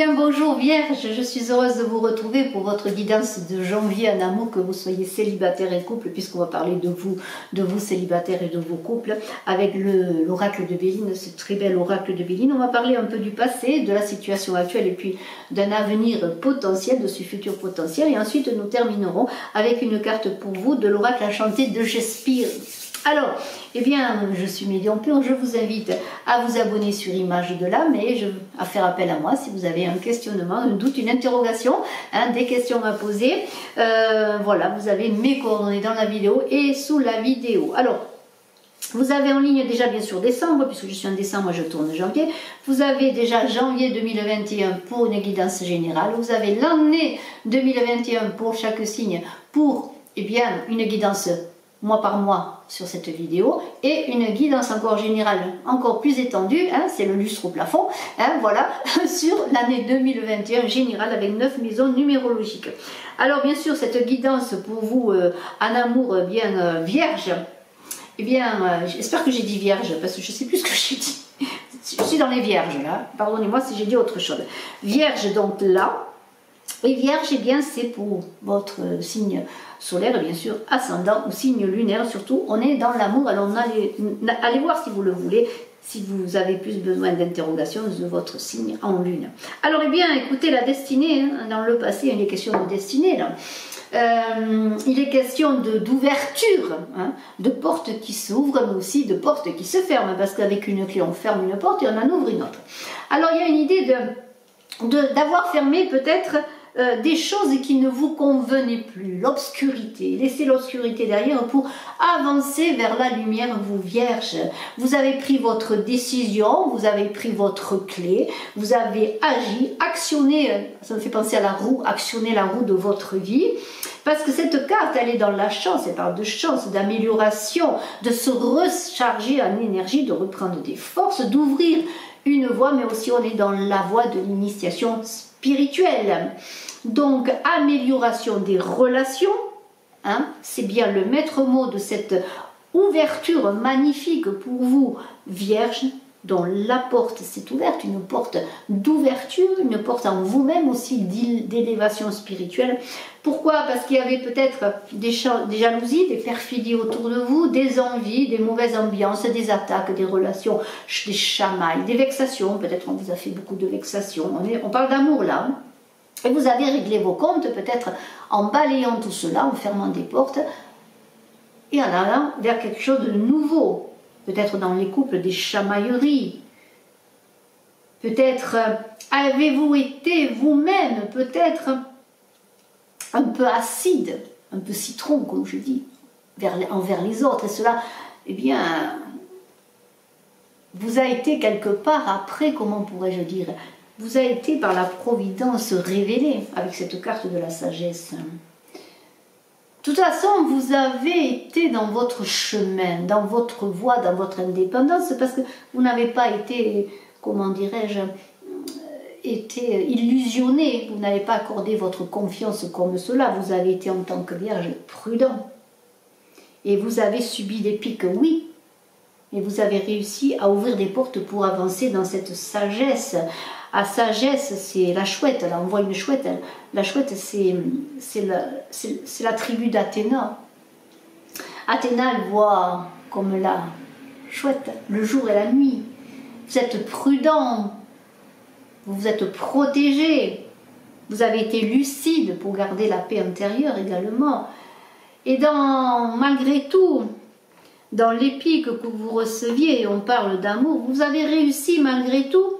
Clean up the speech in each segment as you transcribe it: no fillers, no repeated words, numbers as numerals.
bien bonjour Vierge, je suis heureuse de vous retrouver pour votre guidance de janvier en amour, que vous soyez célibataire et couple, puisqu'on va parler de vous célibataires et de vos couples, avec l'oracle de Béline, ce très bel oracle de Béline. On va parler un peu du passé, de la situation actuelle et puis d'un avenir potentiel, de ce futur potentiel. Et ensuite nous terminerons avec une carte pour vous de l'oracle enchanté de Shakespeare. Alors, eh bien, je suis Médium Pur, je vous invite à vous abonner sur Image de l'âme et à faire appel à moi si vous avez un questionnement, un doute, une interrogation, des questions à poser. Voilà, vous avez mes coordonnées dans la vidéo et sous la vidéo. Alors, vous avez en ligne déjà bien sûr décembre, puisque je suis en décembre, moi je tourne janvier. Vous avez déjà janvier 2021 pour une guidance générale. Vous avez l'année 2021 pour chaque signe pour une guidance mois par mois sur cette vidéo et une guidance encore générale, encore plus étendue, c'est le lustre au plafond, voilà, sur l'année 2021 générale avec 9 maisons numérologiques. Alors bien sûr cette guidance pour vous en amour vierge, j'espère que j'ai dit vierge parce que je ne sais plus ce que j'ai dit. Je suis dans les vierges là, pardonnez-moi si j'ai dit autre chose. Vierge donc là, et vierge c'est pour votre signe solaire, bien sûr, ascendant ou signe lunaire, surtout, on est dans l'amour. Alors allez voir si vous le voulez, si vous avez plus besoin d'interrogation de votre signe en lune. Alors, écoutez, la destinée, dans le passé, il est question de destinée, là. Il est question d'ouverture, de portes qui s'ouvrent, mais aussi de portes qui se ferment, parce qu'avec une clé, on ferme une porte et on en ouvre une autre. Alors, il y a une idée d'avoir fermé peut-être des choses qui ne vous convenaient plus, l'obscurité, laissez l'obscurité derrière pour avancer vers la lumière, vous vierges. Vous avez pris votre décision, vous avez pris votre clé, vous avez agi, actionné, ça me fait penser à la roue, actionner la roue de votre vie, parce que cette carte, elle est dans la chance, elle parle de chance, d'amélioration, de se recharger en énergie, de reprendre des forces, d'ouvrir une voie, mais aussi on est dans la voie de l'initiation spirituelle. Donc, amélioration des relations, c'est bien le maître mot de cette ouverture magnifique pour vous, Vierge, dont la porte s'est ouverte, une porte d'ouverture, une porte en vous-même aussi d'élévation spirituelle. Pourquoi? Parce qu'il y avait peut-être des jalousies, des perfidies autour de vous, des envies, des mauvaises ambiances, des attaques, des relations, des chamailles, des vexations. Peut-être on vous a fait beaucoup de vexations. On parle d'amour là. Et vous avez réglé vos comptes peut-être en balayant tout cela, en fermant des portes et en allant vers quelque chose de nouveau. Peut-être dans les couples des chamailleries. Peut-être avez-vous été vous-même peut-être un peu acide, un peu citron comme je dis, envers les autres. Et cela, vous a été quelque part après, comment pourrais-je dire, vous a été par la providence révélé avec cette carte de la sagesse. De toute façon, vous avez été dans votre chemin, dans votre voie, dans votre indépendance, parce que vous n'avez pas été, comment dirais-je, été illusionné, vous n'avez pas accordé votre confiance comme cela, vous avez été en tant que vierge prudent. Et vous avez subi des pics, oui, mais vous avez réussi à ouvrir des portes pour avancer dans cette sagesse. À sagesse, c'est la chouette, là on voit une chouette, la chouette c'est la tribu d'Athéna. Athéna elle voit comme la chouette le jour et la nuit. Vous êtes prudent, vous vous êtes protégé, vous avez été lucide pour garder la paix intérieure également. Et malgré tout, dans les pics que vous receviez, on parle d'amour, vous avez réussi malgré tout,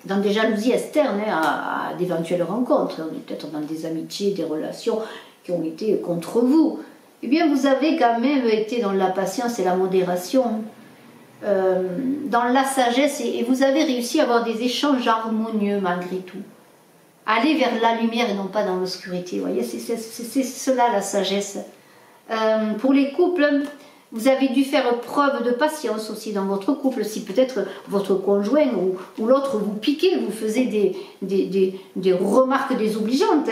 dans des jalousies externes, à d'éventuelles rencontres, on est peut-être dans des amitiés, des relations qui ont été contre vous, vous avez quand même été dans la patience et la modération, dans la sagesse, et vous avez réussi à avoir des échanges harmonieux malgré tout. Aller vers la lumière et non pas dans l'obscurité, vous voyez, c'est cela la sagesse. Pour les couples, vous avez dû faire preuve de patience aussi dans votre couple, si peut-être votre conjoint ou l'autre vous piquait, vous faisait des remarques désobligeantes.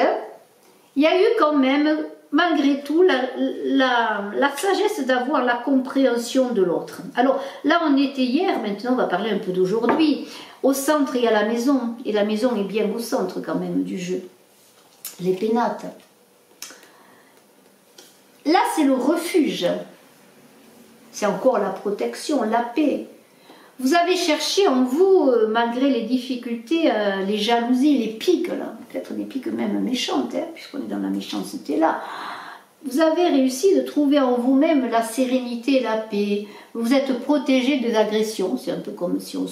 Il y a eu quand même, malgré tout la sagesse d'avoir la compréhension de l'autre. Alors là on était hier, maintenant on va parler un peu d'aujourd'hui. Au centre il y a la maison, et la maison est bien au centre quand même du jeu. Les pénates. Là c'est le refuge, c'est encore la protection, la paix. Vous avez cherché en vous, malgré les difficultés, les jalousies, les piques, peut-être des piques même méchantes, hein, puisqu'on est dans la méchanceté là. Vous avez réussi de trouver en vous-même la sérénité et la paix. Vous êtes protégé des agressions. C'est un peu comme si on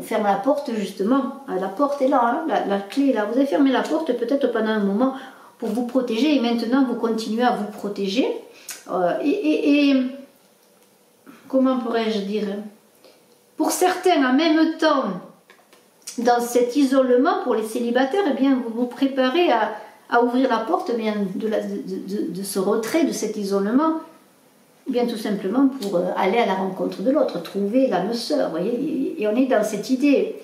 ferme la porte, justement. La porte est là, hein, la clé est là. Vous avez fermé la porte peut-être pendant un moment pour vous protéger, et maintenant vous continuez à vous protéger. Comment pourrais-je dire? Pour certains, en même temps, dans cet isolement, pour les célibataires, eh bien, vous vous préparez à ouvrir la porte, eh bien, de ce retrait, de cet isolement, eh bien, tout simplement pour aller à la rencontre de l'autre, trouver l'âme sœur, voyez, et on est dans cette idée.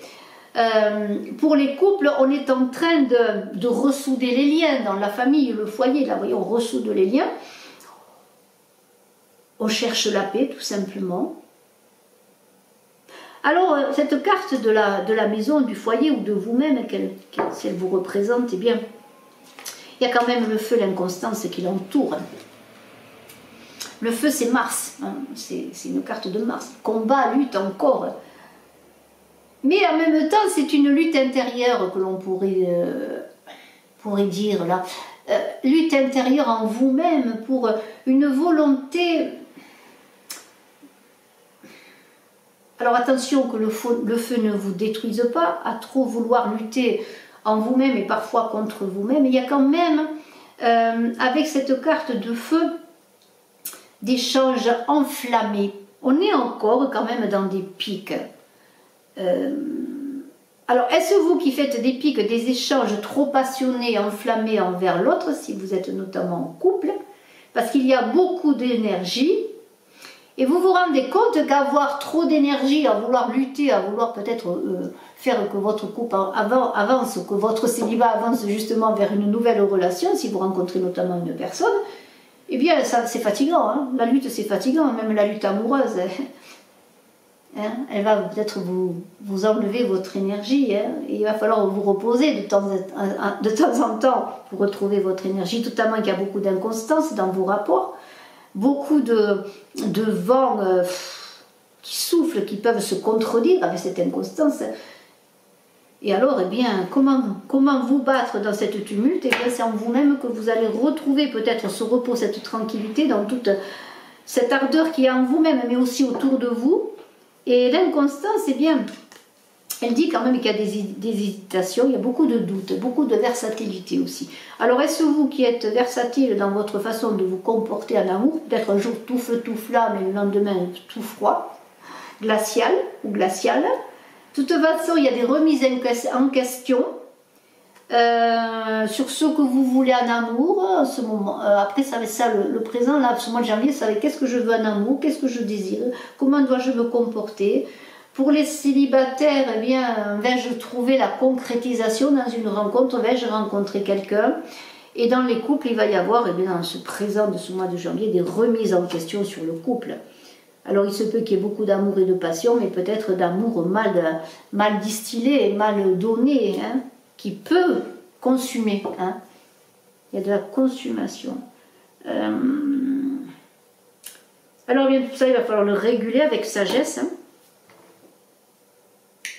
Pour les couples, on est en train de ressouder les liens dans la famille, le foyer, là, vous voyez, on ressoude les liens. On cherche la paix, tout simplement. Alors, cette carte de la maison, du foyer ou de vous-même, si elle vous représente, eh bien, il y a quand même le feu, l'inconstance qui l'entoure. Le feu, c'est Mars, hein, c'est une carte de Mars. Combat, lutte encore. Mais en même temps, c'est une lutte intérieure que l'on pourrait dire là. Lutte intérieure en vous-même pour une volonté. Alors attention que le feu ne vous détruise pas, à trop vouloir lutter en vous-même et parfois contre vous-même. Il y a quand même, avec cette carte de feu, d'échanges enflammés. On est encore quand même dans des pics. Alors, est-ce vous qui faites des pics, des échanges trop passionnés, enflammés envers l'autre, si vous êtes notamment en couple, parce qu'il y a beaucoup d'énergie, et vous vous rendez compte qu'avoir trop d'énergie, à vouloir lutter, à vouloir peut-être faire que votre couple avance, que votre célibat avance justement vers une nouvelle relation, si vous rencontrez notamment une personne, eh bien, c'est fatigant. Hein. La lutte, c'est fatigant, même la lutte amoureuse. Hein, elle va peut-être vous enlever votre énergie. Hein, et il va falloir vous reposer de temps en temps pour retrouver votre énergie, notamment qu'il y a beaucoup d'inconstance dans vos rapports. Beaucoup de vents qui soufflent, qui peuvent se contredire avec cette inconstance. Et alors, eh bien, comment vous battre dans cette tumulte? Eh bien, c'est en vous-même que vous allez retrouver peut-être ce repos, cette tranquillité, dans toute cette ardeur qui est en vous-même, mais aussi autour de vous. Et l'inconstance, eh bien, elle dit quand même qu'il y a des hésitations, il y a beaucoup de doutes, beaucoup de versatilité aussi. Alors, est-ce vous qui êtes versatile dans votre façon de vous comporter en amour, peut-être un jour tout feu, tout flamme, et le lendemain tout froid, glacial ou glacial? De toute façon, il y a des remises en question sur ce que vous voulez en amour en ce moment. Après, ça va être ça le présent, là, ce mois de janvier, ça va être qu'est-ce que je veux en amour, qu'est-ce que je désire, comment dois-je me comporter. Pour les célibataires, eh bien, vais-je trouver la concrétisation dans une rencontre, vais-je rencontrer quelqu'un? Et dans les couples, il va y avoir, eh bien, dans ce présent de ce mois de janvier, des remises en question sur le couple. Alors il se peut qu'il y ait beaucoup d'amour et de passion, mais peut-être d'amour mal distillé, mal donné, hein, qui peut consumer. Hein. Il y a de la consommation. Alors bien tout ça, il va falloir le réguler avec sagesse, hein,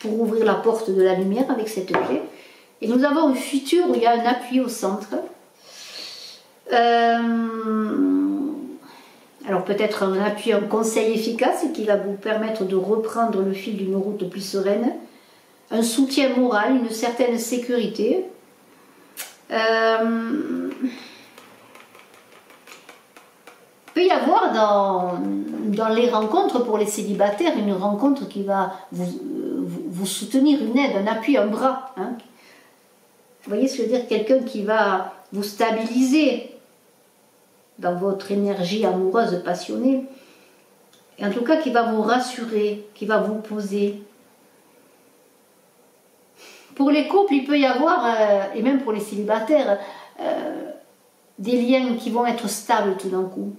pour ouvrir la porte de la lumière avec cette clé. Et nous avons un futur où il y a un appui au centre. Alors peut-être un appui, un conseil efficace qui va vous permettre de reprendre le fil d'une route plus sereine, un soutien moral, une certaine sécurité. Il peut y avoir dans les rencontres pour les célibataires une rencontre qui va vous soutenir, une aide, un appui, un bras. Hein. Vous voyez ce que je veux dire? Quelqu'un qui va vous stabiliser dans votre énergie amoureuse passionnée, et en tout cas qui va vous rassurer, qui va vous poser. Pour les couples, il peut y avoir, et même pour les célibataires, des liens qui vont être stables tout d'un coup,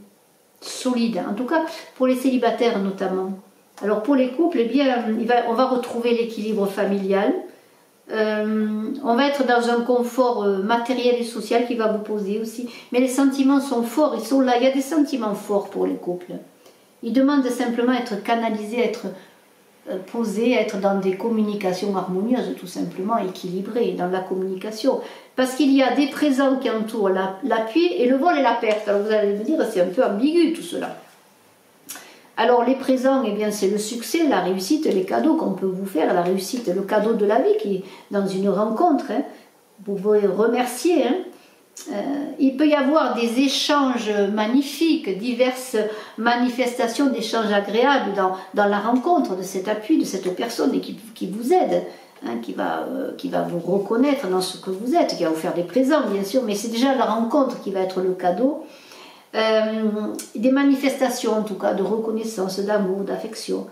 solides, en tout cas pour les célibataires notamment. Alors pour les couples, eh bien, on va retrouver l'équilibre familial, on va être dans un confort matériel et social qui va vous poser aussi, mais les sentiments sont forts, ils sont là, il y a des sentiments forts pour les couples. Ils demandent simplement à être canalisés, à être posés, à être dans des communications harmonieuses, tout simplement, équilibrées dans la communication. Parce qu'il y a des présents qui entourent l'appui et le vol et la perte. Alors vous allez me dire, c'est un peu ambigu tout cela. Alors les présents, eh bien, c'est le succès, la réussite, les cadeaux qu'on peut vous faire, la réussite, le cadeau de la vie qui est dans une rencontre. Hein. Vous pouvez remercier. Hein. Il peut y avoir des échanges magnifiques, diverses manifestations d'échanges agréables dans la rencontre de cet appui, de cette personne et qui vous aide, hein, qui va vous reconnaître dans ce que vous êtes, qui va vous faire des présents bien sûr, mais c'est déjà la rencontre qui va être le cadeau. Des manifestations en tout cas de reconnaissance, d'amour, d'affection.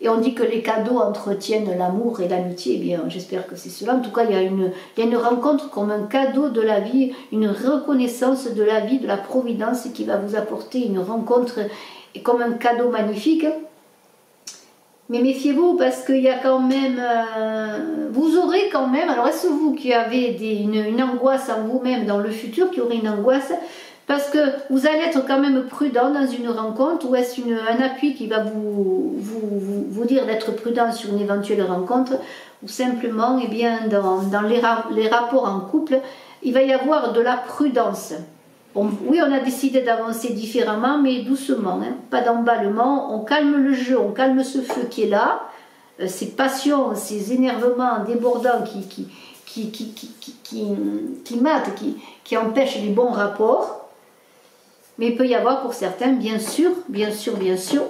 Et on dit que les cadeaux entretiennent l'amour et l'amitié. Eh bien, j'espère que c'est cela. En tout cas, il y a une rencontre comme un cadeau de la vie, une reconnaissance de la vie, de la providence qui va vous apporter une rencontre comme un cadeau magnifique. Mais méfiez-vous parce qu'il y a quand même... vous aurez quand même... Alors, est-ce vous qui avez une angoisse en vous-même dans le futur, qui aurez une angoisse parce que vous allez être quand même prudent dans une rencontre, ou est-ce un appui qui va vous dire d'être prudent sur une éventuelle rencontre, ou simplement, eh bien, dans les rapports en couple, il va y avoir de la prudence. Oui, on a décidé d'avancer différemment, mais doucement, hein, pas d'emballement, on calme le jeu, on calme ce feu qui est là, ces passions, ces énervements débordants qui matent, qui empêchent les bons rapports. Mais il peut y avoir pour certains, bien sûr,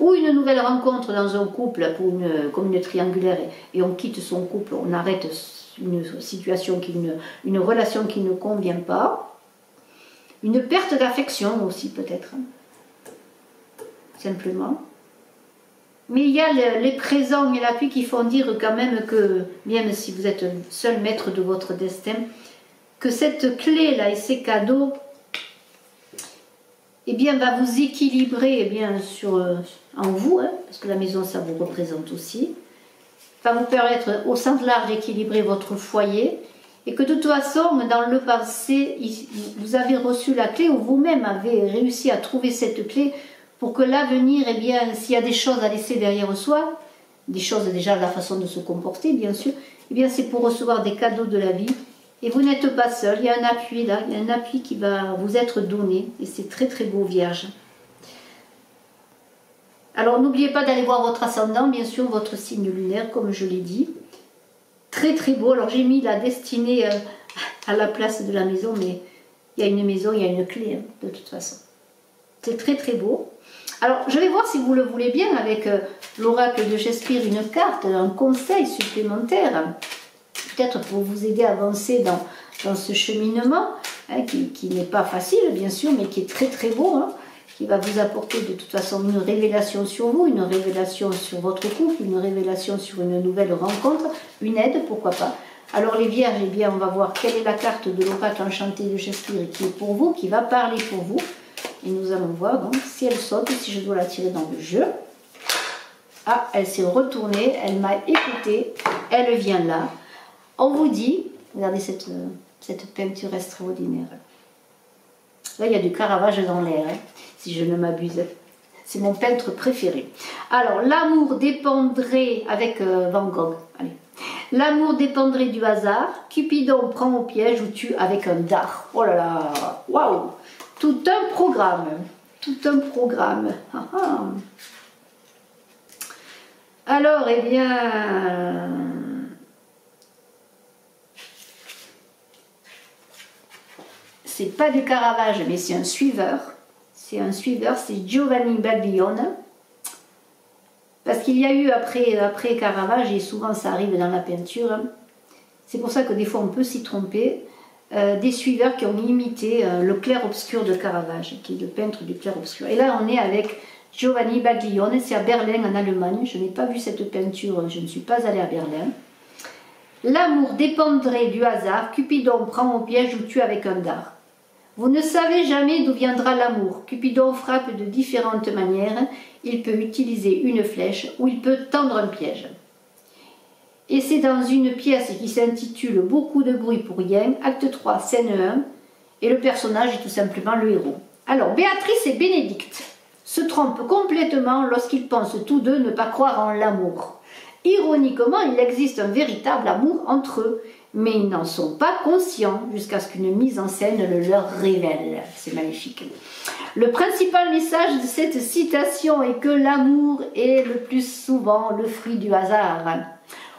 ou une nouvelle rencontre dans un couple comme une triangulaire et on quitte son couple, on arrête une situation, une relation qui ne convient pas. Une perte d'affection aussi peut-être, simplement. Mais il y a les présents et l'appui qui font dire quand même que, même si vous êtes seul maître de votre destin, que cette clé-là et ces cadeaux, eh bien, va vous équilibrer eh bien, en vous, hein, parce que la maison, ça vous représente aussi, va vous permettre au sens large d'équilibrer votre foyer, et que de toute façon, dans le passé, vous avez reçu la clé, ou vous-même avez réussi à trouver cette clé, pour que l'avenir, eh bien, s'il y a des choses à laisser derrière soi, des choses déjà, la façon de se comporter, bien sûr, eh bien, c'est pour recevoir des cadeaux de la vie. Et vous n'êtes pas seul, il y a un appui là, il y a un appui qui va vous être donné, et c'est très très beau, Vierge. Alors n'oubliez pas d'aller voir votre ascendant, bien sûr, votre signe lunaire, comme je l'ai dit. Très très beau, alors j'ai mis la destinée à la place de la maison, mais il y a une maison, il y a une clé, hein, de toute façon. C'est très très beau. Alors je vais voir si vous le voulez bien, avec l'oracle de Shakespeare, une carte, un conseil supplémentaire, peut-être pour vous aider à avancer dans ce cheminement, hein, qui n'est pas facile bien sûr, mais qui est très très beau, hein, qui va vous apporter de toute façon une révélation sur vous, une révélation sur votre couple, une révélation sur une nouvelle rencontre, une aide, pourquoi pas. Alors les Vierges, eh bien, on va voir quelle est la carte de l'oracle enchanté de Shakespeare qui est pour vous, qui va parler pour vous. Et nous allons voir donc si elle saute, si je dois la tirer dans le jeu. Ah, elle s'est retournée, elle m'a écouté, elle vient là. On vous dit, regardez cette peinture extraordinaire. Là, il y a du Caravage dans l'air, hein, si je ne m'abuse. C'est mon peintre préféré. Alors, l'amour dépendrait, avec Van Gogh, allez. L'amour dépendrait du hasard. Cupidon prend au piège ou tue avec un dard. Oh là là, waouh! Tout un programme. Tout un programme. Ah ah. Alors, eh bien... c'est pas du Caravage, mais c'est un suiveur. C'est un suiveur, c'est Giovanni Baglione. Parce qu'il y a eu après Caravage, et souvent ça arrive dans la peinture, c'est pour ça que des fois on peut s'y tromper, des suiveurs qui ont imité le clair-obscur de Caravage, qui est le peintre du clair-obscur. Et là on est avec Giovanni Baglione, c'est à Berlin en Allemagne. Je n'ai pas vu cette peinture, je ne suis pas allée à Berlin. L'amour dépendrait du hasard, Cupidon prend au piège ou tue avec un dard. Vous ne savez jamais d'où viendra l'amour. Cupidon frappe de différentes manières. Il peut utiliser une flèche ou il peut tendre un piège. Et c'est dans une pièce qui s'intitule Beaucoup de bruit pour rien, acte 3, scène 1, et le personnage est tout simplement le héros. Alors, Béatrice et Bénédicte se trompent complètement lorsqu'ils pensent tous deux ne pas croire en l'amour. Ironiquement, il existe un véritable amour entre eux, mais ils n'en sont pas conscients jusqu'à ce qu'une mise en scène le leur révèle. C'est magnifique. Le principal message de cette citation est que l'amour est le plus souvent le fruit du hasard.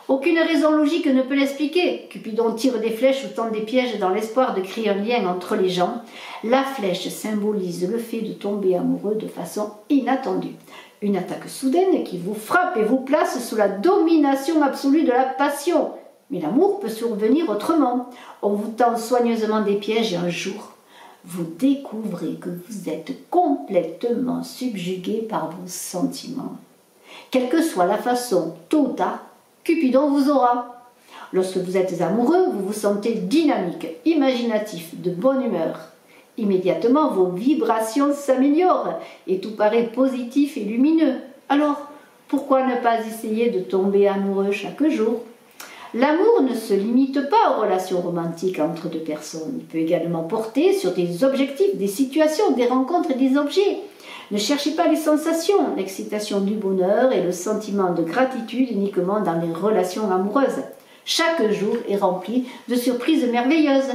Aucune raison logique ne peut l'expliquer. Cupidon tire des flèches ou tend des pièges dans l'espoir de créer un lien entre les gens. La flèche symbolise le fait de tomber amoureux de façon inattendue. Une attaque soudaine qui vous frappe et vous place sous la domination absolue de la passion. Mais l'amour peut survenir autrement. On vous tend soigneusement des pièges et un jour, vous découvrez que vous êtes complètement subjugué par vos sentiments. Quelle que soit la façon, tôt ou tard, Cupidon vous aura. Lorsque vous êtes amoureux, vous vous sentez dynamique, imaginatif, de bonne humeur. Immédiatement, vos vibrations s'améliorent et tout paraît positif et lumineux. Alors, pourquoi ne pas essayer de tomber amoureux chaque jour ? L'amour ne se limite pas aux relations romantiques entre deux personnes. Il peut également porter sur des objectifs, des situations, des rencontres et des objets. Ne cherchez pas les sensations, l'excitation du bonheur et le sentiment de gratitude uniquement dans les relations amoureuses. Chaque jour est rempli de surprises merveilleuses.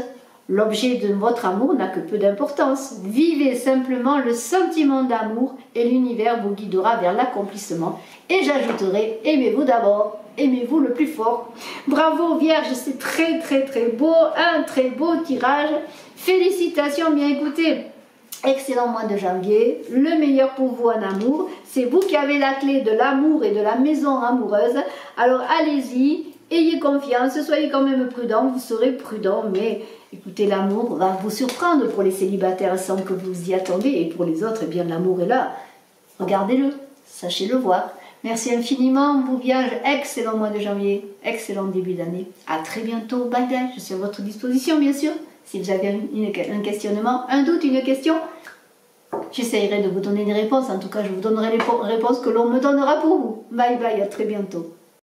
L'objet de votre amour n'a que peu d'importance. Vivez simplement le sentiment d'amour et l'univers vous guidera vers l'accomplissement. Et j'ajouterai, aimez-vous d'abord, aimez-vous le plus fort. Bravo Vierge, c'est très très très beau, un très beau tirage. Félicitations, bien écoutez. Excellent mois de janvier, le meilleur pour vous en amour. C'est vous qui avez la clé de l'amour et de la maison amoureuse. Alors allez-y, ayez confiance, soyez quand même prudent, vous serez prudent, mais écoutez, l'amour va vous surprendre pour les célibataires sans que vous y attendez, et pour les autres, eh bien l'amour est là. Regardez-le, sachez le voir. Merci infiniment, vous Vierge, excellent mois de janvier, excellent début d'année. À très bientôt, bye bye, je suis à votre disposition bien sûr. Si vous avez un questionnement, un doute, une question, j'essaierai de vous donner des réponses. En tout cas, je vous donnerai les réponses que l'on me donnera pour vous. Bye bye, à très bientôt.